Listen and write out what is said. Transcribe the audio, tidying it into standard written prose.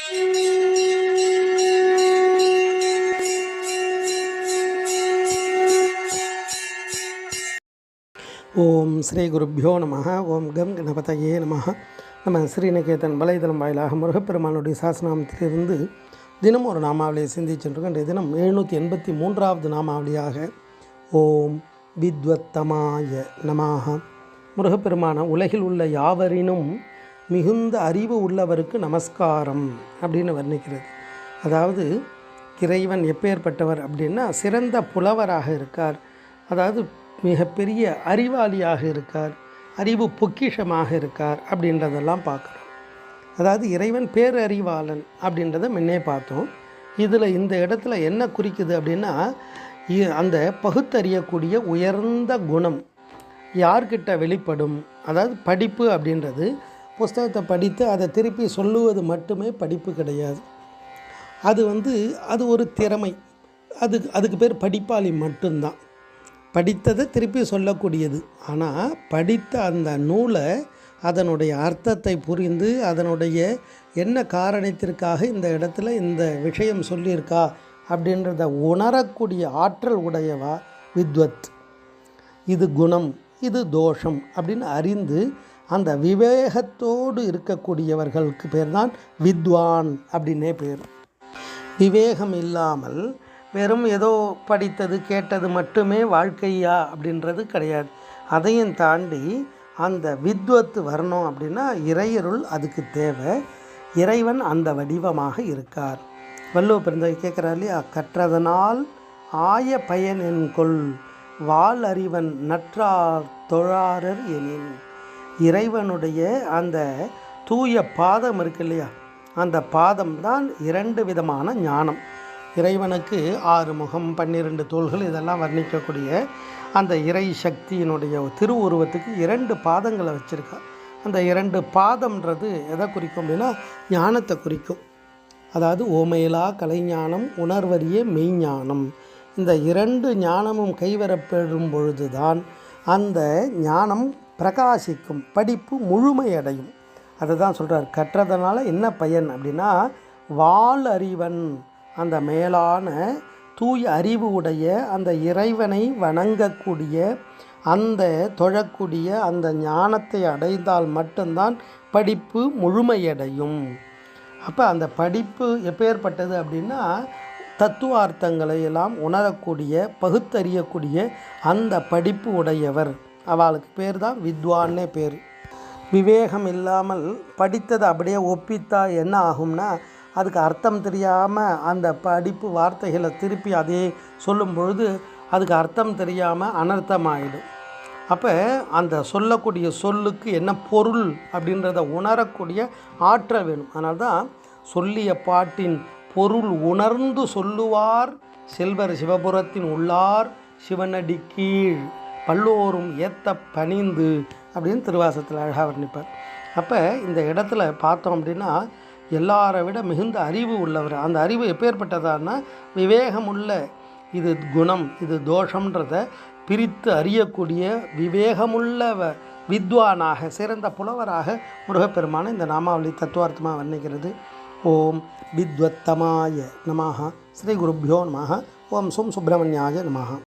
ஓம் ஸ்ரீ குருப்பியோ நம. ஓம் கம் கணபதையே நம. நம்ம ஸ்ரீநிகேதன் வலைதளம் வாயிலாக முருகப்பெருமானுடைய சாசனாமத்திலிருந்து தினம் ஒரு நாமாவளியை சிந்திச்சென்றிருக்கோம். இன்றைய தினம் 783வது நாமாவளியாக ஓம் வித்வத்தமாய நமாக. முருகப்பெருமான உலகில் உள்ள யாவரினும் மிகுந்த அறிவு உள்ளவருக்கு நமஸ்காரம் அப்படின்னு வர்ணிக்கிறது. அதாவது இறைவன் எப்பேற்பட்டவர் அப்படின்னா சிறந்த புலவராக இருக்கார், அதாவது மிகப்பெரிய அறிவாளியாக இருக்கார், அறிவு பொக்கிஷமாக இருக்கார் அப்படின்றதெல்லாம் பார்க்குறோம். அதாவது இறைவன் பேரறிவாளன் அப்படின்றத முன்னே பார்த்தோம். இதில் இந்த இடத்துல என்ன குறிக்குது அப்படின்னா அந்த பகுத்தறியக்கூடிய உயர்ந்த குணம் யார்கிட்ட வெளிப்படும். அதாவது படிப்பு அப்படின்றது புஸ்தகத்தை படித்து அதை திருப்பி சொல்லுவது மட்டுமே படிப்பு கிடையாது. அது ஒரு திறமை. அதுக்கு பேர் படிப்பாளி மட்டும்தான். படித்ததை திருப்பி சொல்லக்கூடியது. ஆனால் படித்த அந்த நூலை அதனுடைய அர்த்தத்தை புரிந்து அதனுடைய என்ன காரணத்திற்காக இந்த இடத்துல இந்த விஷயம் சொல்லியிருக்கா அப்படின்றத உணரக்கூடிய ஆற்றல் உடையவா வித்வத். இது குணம், இது தோஷம் அப்படின்னு அறிந்து அந்த விவேகத்தோடு இருக்கக்கூடியவர்களுக்கு பேர் தான் வித்வான் அப்படின்னே பேர். விவேகம் இல்லாமல் வெறும் ஏதோ படித்தது கேட்டது மட்டுமே வாழ்க்கையா அப்படின்றது கிடையாது. அதையும் தாண்டி அந்த வித்வத்து வரணும் அப்படின்னா இறையருள் அதுக்கு தேவை. இறைவன் அந்த வடிவமாக இருக்கார். வள்ளுவ பெருந்தகை கேட்குறார் இல்லையா, கற்றதனால் ஆய பயன் என்கொள் வாள் அறிவன் நற்றார் தொழாரர் எனின். இறைவனுடைய அந்த தூய பாதம் இருக்கு இல்லையா, அந்த பாதம் தான் 2 விதமான ஞானம். இறைவனுக்கு 6 முகம் 12 தோள்கள் இதெல்லாம் வர்ணிக்கக்கூடிய அந்த இறை சக்தியினுடைய திருவுருவத்துக்கு 2 பாதங்களை வச்சுருக்கா. அந்த 2 பாதம்ன்றது எதை குறிக்கும் அப்படின்னா ஞானத்தை குறிக்கும். அதாவது ஓமையிலா கலைஞானம் உணர்வறிய மெய்ஞானம். இந்த 2 ஞானமும் கைவரப்பெறும் பொழுது தான் அந்த ஞானம் பிரகாசிக்கும், படிப்பு முழுமையடையும். அதை தான் சொல்கிறார். கற்றதனால என்ன பயன் அப்படின்னா வாள் அறிவன், அந்த மேலான தூய அறிவு உடைய அந்த இறைவனை வணங்கக்கூடிய அந்த தொழக்கூடிய அந்த ஞானத்தை அடைந்தால் மட்டும்தான் படிப்பு முழுமையடையும். அப்போ அந்த படிப்பு எப்பேற்பட்டது அப்படின்னா தத்துவார்த்தங்களை எல்லாம் உணரக்கூடிய பகுத்தறியக்கூடிய அந்த படிப்பு உடையவர். அவளுக்கு பேர் தான் வித்வான்னே பேர். விவேகம் இல்லாமல் படித்ததை அப்படியே ஒப்பித்தா என்ன ஆகும்னா அதுக்கு அர்த்தம் தெரியாமல் அந்த படிப்பு வார்த்தைகளை திருப்பி அதே சொல்லும் பொழுது அதுக்கு அர்த்தம் தெரியாமல் அனர்த்தமாயிடும். அப்போ அந்த சொல்லக்கூடிய சொல்லுக்கு என்ன பொருள் அப்படின்றத உணரக்கூடிய ஆற்றல் வேணும். அதனால்தான் சொல்லிய பாட்டின் பொருள் உணர்ந்து சொல்லுவார் செல்வர் சிவபுரத்தின் உள்ளார் சிவனடி கீழ் பல்லோரும் ஏத்த பணிந்து அப்படின்னு திருவாசகத்தில் அழகாக வர்ணிப்பார். அப்போ இந்த இடத்துல பார்த்தோம் அப்படின்னா எல்லாரை விட மிகுந்த அறிவு உள்ளவர். அந்த அறிவு எப்பேற்பட்டதான்னா விவேகமுள்ள, இது குணம் இது தோஷம்ன்றதை பிரித்து அறியக்கூடிய விவேகமுள்ள வித்வானாக சிறந்த புலவராக முருகப்பெருமான இந்த நாமாவளி தத்துவார்த்தமாக வர்ணிக்கிறது. ஓம் வித்வத்தமாய நமஹ. ஸ்ரீ குருப்பியோ நமஹ. ஓம் சும் சுப்பிரமணியாய நமஹ.